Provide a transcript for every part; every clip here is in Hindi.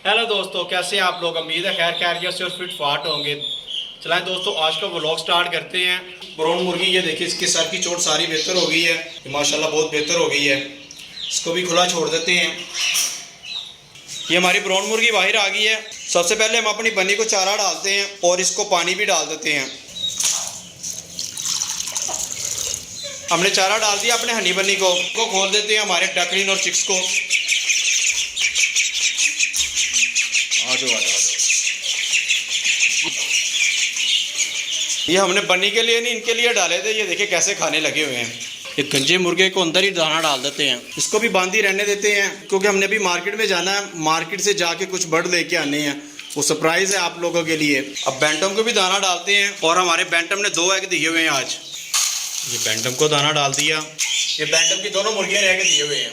हेलो दोस्तों, कैसे हैं आप लोग। उम्मीद है खैर खैरियत से और फिट फाट होंगे। चलाएं दोस्तों, आज का व्लॉग स्टार्ट करते हैं। ब्राउन मुर्गी ये देखिए, इसके सर की चोट सारी बेहतर हो गई है, माशाल्लाह बहुत बेहतर हो गई है। इसको भी खुला छोड़ देते हैं। ये हमारी ब्राउन मुर्गी बाहर आ गई है। सबसे पहले हम अपनी बन्नी को चारा डालते हैं और इसको पानी भी डाल देते हैं। हमने चारा डाल दिया अपने हनी बन्नी को खोल देते हैं हमारे डकलिन और चिक्स को। आ जाओ। ये हमने बन्नी के लिए नहीं, इनके लिए डाले थे। ये देखिए कैसे खाने लगे हुए हैं। ये गंजे मुर्गे को अंदर ही दाना डाल देते हैं, इसको भी बांधी रहने देते हैं क्योंकि हमने अभी मार्केट में जाना है। मार्केट से जाके कुछ बर्ड लेके आने हैं, वो सरप्राइज है आप लोगों के लिए। अब बैंटम को भी दाना डालते हैं और हमारे बैंटम ने 2 एग दिए हुए हैं आज। ये बैंटम को दाना डाल दिया। ये बैंटम की दोनों मुर्गियों ने एग दिए हुए हैं।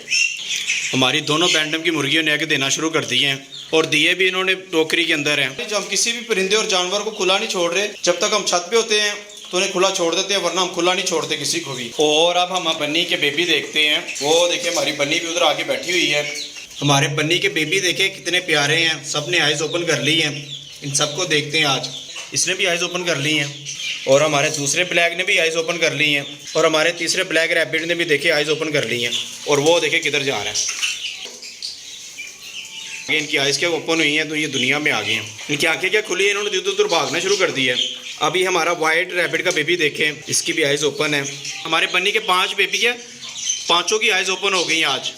हमारी दोनों बैंटम की मुर्गियों ने एग देना शुरू कर दिए हैं और दिए भी इन्होंने टोकरी के अंदर हैं। जो हम किसी भी परिंदे और जानवर को खुला नहीं छोड़ रहे, जब तक हम छत पे होते हैं तो उन्हें खुला छोड़ देते हैं, वरना हम खुला नहीं छोड़ते किसी को भी। और अब हम बन्नी के बेबी देखते हैं। वो देखिए हमारी बन्नी भी उधर आके बैठी हुई है। हमारे बन्नी के बेबी देखे कितने प्यारे हैं। सब ने आइज़ ओपन कर ली हैं। इन सबको देखते हैं आज। इसने भी आइज़ ओपन कर ली हैं और हमारे दूसरे ब्लैक ने भी आइज़ ओपन कर ली हैं और हमारे तीसरे ब्लैक रैबिट ने भी देखे आइज़ ओपन कर ली हैं। और वो देखे किधर जा रहा है। इनकी आइज़ क्या ओपन हुई हैं तो ये दुनिया में आ गए हैं। इनकी आंखें क्या खुली हैं, इन्होंने इधर उधर भागना शुरू कर दी है। अभी हमारा वाइट रैबिट का बेबी देखें, इसकी भी आइज़ ओपन है। हमारे बन्नी के 5 बेबी है, 5 की आइज़ ओपन हो गई हैं आज।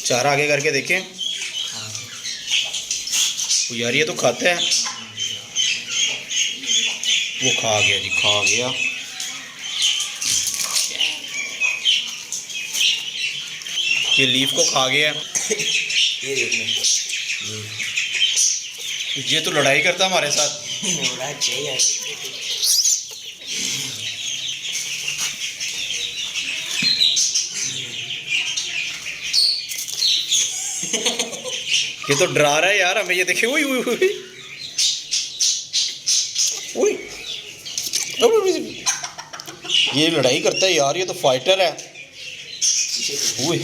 चारा आगे करके देखें। यार ये तो खाता है। वो खा गया जी, खा गया। ये लीफ को खा गया। ये देखने, ये तो लड़ाई करता हमारे साथ। ये तो डरा रहा है यार हमें। ये देखिए, उई उई उई उई, ये लड़ाई करता है यार। ये तो फाइटर है। उई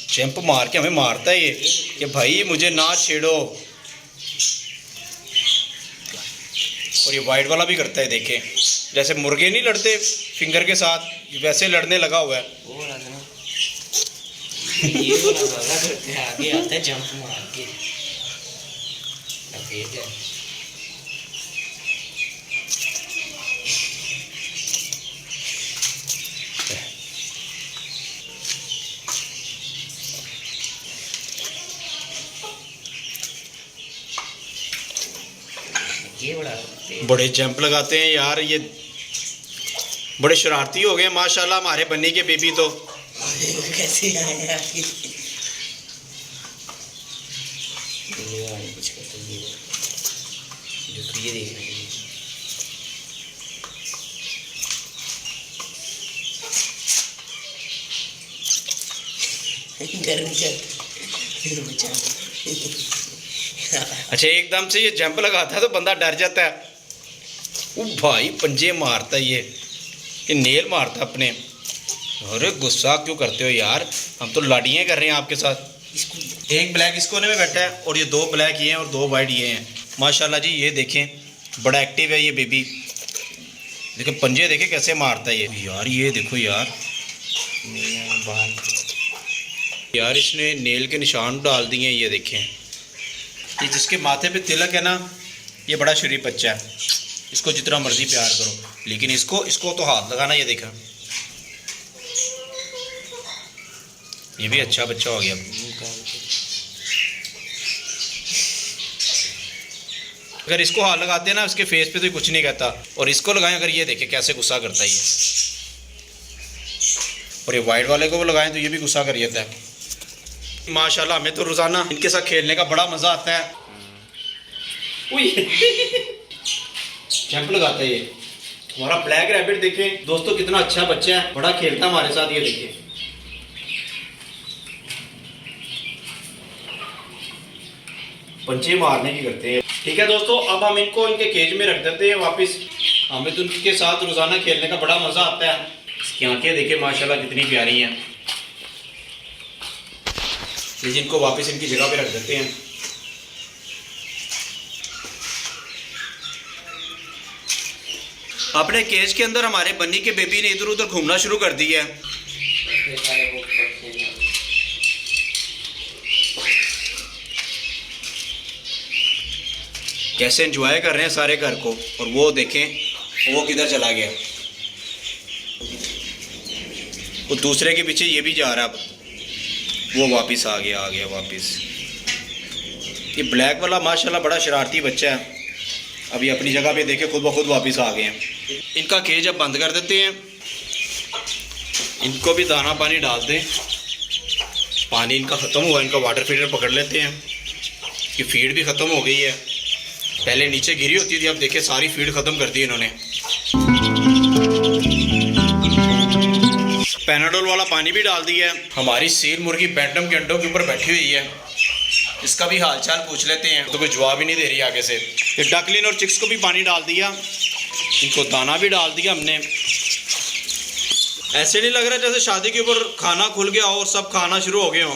जंप मार के हमें मारता है ये कि भाई मुझे ना छेड़ो। और ये वाइट वाला भी करता है, देखें जैसे मुर्गे नहीं लड़ते फिंगर के साथ, वैसे लड़ने लगा हुआ है। ये करते हैं, आगे आता है जंप मार के। बड़े जंप लगाते हैं यार। ये बड़े शरारती हो गए माशाल्लाह हमारे बन्नी के बेबी तो। कैसे आए यार ये देख रहे हैं। अच्छा, एकदम से ये जंप लगाता है तो बंदा डर जाता है। ओ भाई पंजे मारता है ये नेल मारता है अपने। अरे गुस्सा क्यों करते हो यार, हम तो लड़ाइयाँ कर रहे हैं आपके साथ। एक ब्लैक इस कोने में बैठा है और ये 2 ब्लैक ये हैं और 2 वाइट ये हैं। माशाल्लाह जी, ये देखें बड़ा एक्टिव है ये बेबी। देखें पंजे देखें कैसे मारता है ये यार। ये देखो यार, यार इसने नेल के निशान डाल दिए हैं। ये देखें, ये जिसके माथे पे तिलक है ना, ये बड़ा शरीफ बच्चा है। इसको जितना मर्जी प्यार करो, लेकिन इसको तो हाथ लगाना। ये देखा, ये भी अच्छा बच्चा हो गया। अगर इसको हाथ लगाते हैं ना उसके फेस पे तो कुछ नहीं कहता, और इसको लगाएं अगर, ये देखें कैसे गुस्सा करता है ये। और ये वाइट वाले को भी लगाएं तो ये भी गुस्सा कर जाता है। माशाल्लाह हमें तो रोज़ाना इनके साथ खेलने का बड़ा मज़ा आता है। जंप लगाता है ये। हमारा ब्लैक रैबिट देखें दोस्तों कितना अच्छा बच्चा है, बड़ा खेलता है हमारे साथ। ये देखिए पंचे मारने की करते हैं। ठीक है दोस्तों, अब हम इनको इनके केज में रख देते हैं वापस। हमें तो उनके साथ रोज़ाना खेलने का बड़ा मज़ा आता है। इसकी आंखें देखिए माशाल्लाह कितनी प्यारी हैं। लीजिए इनको वापस इनकी जगह पे रख देते हैं। अपने केज के अंदर हमारे बन्नी के बेबी ने इधर उधर घूमना शुरू कर दिया है। इतने सारे बुक पढ़ते हैं। कैसे एंजॉय कर रहे हैं सारे घर को। और वो देखें वो किधर चला गया, वो दूसरे के पीछे ये भी जा रहा है। अब वो वापस आ गया वापस। ये ब्लैक वाला माशाल्लाह बड़ा शरारती बच्चा है। अभी अपनी जगह पे देखे खुद ब खुद वापस आ गए हैं। इनका केज अब बंद कर देते हैं। इनको भी दाना पानी डाल दें। पानी इनका ख़त्म हुआ, इनका वाटर फिल्टर पकड़ लेते हैं। कि फीड भी ख़त्म हो गई है, पहले नीचे गिरी होती थी, अब देखे सारी फीड ख़त्म कर दी इन्होंने। पैनाडोल वाला पानी भी डाल दिया है। हमारी सील मुर्गी बैंटम के अंडों के ऊपर बैठी हुई है। इसका भी हालचाल पूछ लेते हैं, तो कोई जवाब ही नहीं दे रही आगे से। ये डकलिन और चिक्स को भी पानी डाल दिया, इनको दाना भी डाल दिया हमने। ऐसे नहीं लग रहा जैसे शादी के ऊपर खाना खुल गया हो और सब खाना शुरू हो गए हों।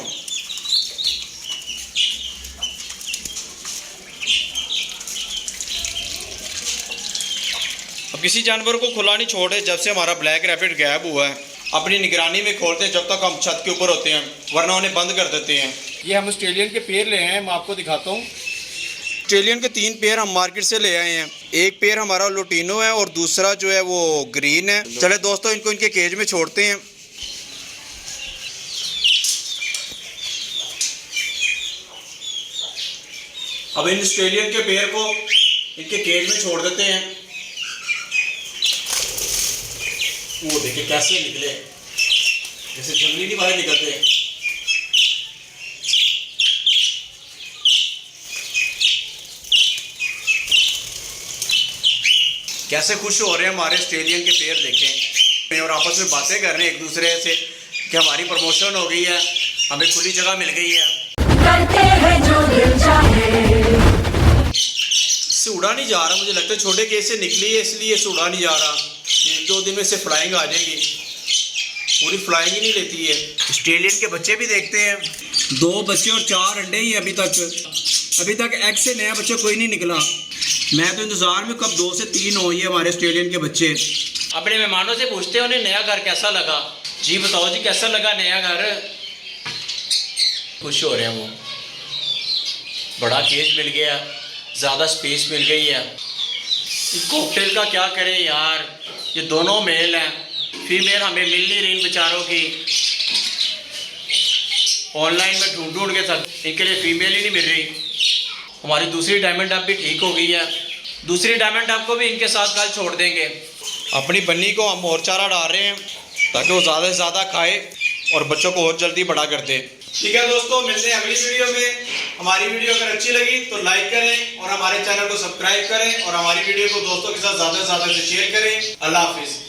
अब किसी जानवर को खुला नहीं छोड़े जब से हमारा ब्लैक रैपिड गायब हुआ है। अपनी निगरानी में खोलते हैं जब तक हम छत के ऊपर होते हैं, वरना उन्हें बंद कर देते हैं। ये हम ऑस्ट्रेलियन के पेड़ ले आए हैं, मैं आपको दिखाता हूँ। ऑस्ट्रेलियन के 3 पेयर हम मार्केट से ले आए हैं। एक पेयर हमारा लुटिनो है और दूसरा जो है वो ग्रीन है। चले दोस्तों इनको इनके केज में छोड़ते हैं। अब इन ऑस्ट्रेलियन के पेयर को इनके केज में छोड़ देते हैं। वो देखिए कैसे निकले, जैसे जंगली नहीं बाहर निकलते। कैसे खुश हो रहे हैं हमारे ऑस्ट्रेलियन के पेयर देखें, और आपस में बातें कर रहे हैं एक दूसरे से कि हमारी प्रमोशन हो गई है, हमें खुली जगह मिल गई है। करते हैं जो दिल चाहे। इससे उड़ा नहीं जा रहा, मुझे लगता है छोटे केस से निकली है इसलिए इससे उड़ा नहीं जा रहा। 1-2 दिन में से फ्लाइंग आ जाएगी, पूरी फ्लाइंग ही नहीं लेती है। ऑस्ट्रेलियन के बच्चे भी देखते हैं। 2 बच्चे और 4 अंडे ही अभी तक एग से नया बच्चा कोई नहीं निकला। मैं तो इंतजार में कब 2 से 3 हो ये हमारे ऑस्ट्रेलियन के बच्चे। अपने मेहमानों से पूछते हैं उन्हें नया घर कैसा लगा। जी बताओ जी कैसा लगा नया घर। खुश हो रहे हैं वो, बड़ा केज मिल गया, ज़्यादा स्पेस मिल गई है। कॉकटेल का क्या करें यार, ये दोनों मेल हैं, फीमेल हमें मिल नहीं रही इन बेचारों की। ऑनलाइन में ढूंढ के तक इनके लिए फीमेल ही नहीं मिल रही। हमारी दूसरी डायमंड डब भी ठीक हो गई है, दूसरी डायमंड डब को भी इनके साथ कल छोड़ देंगे। अपनी बन्नी को हम और चारा डाल रहे हैं ताकि वो ज़्यादा से ज़्यादा खाए और बच्चों को और जल्दी बड़ा कर दे। ठीक है दोस्तों, मिलते हैं अगली वीडियो में। हमारी वीडियो अगर अच्छी लगी तो लाइक करें और हमारे चैनल को सब्सक्राइब करें और हमारी वीडियो को दोस्तों के साथ ज़्यादा से ज़्यादा शेयर करें। अल्लाह हाफिज़।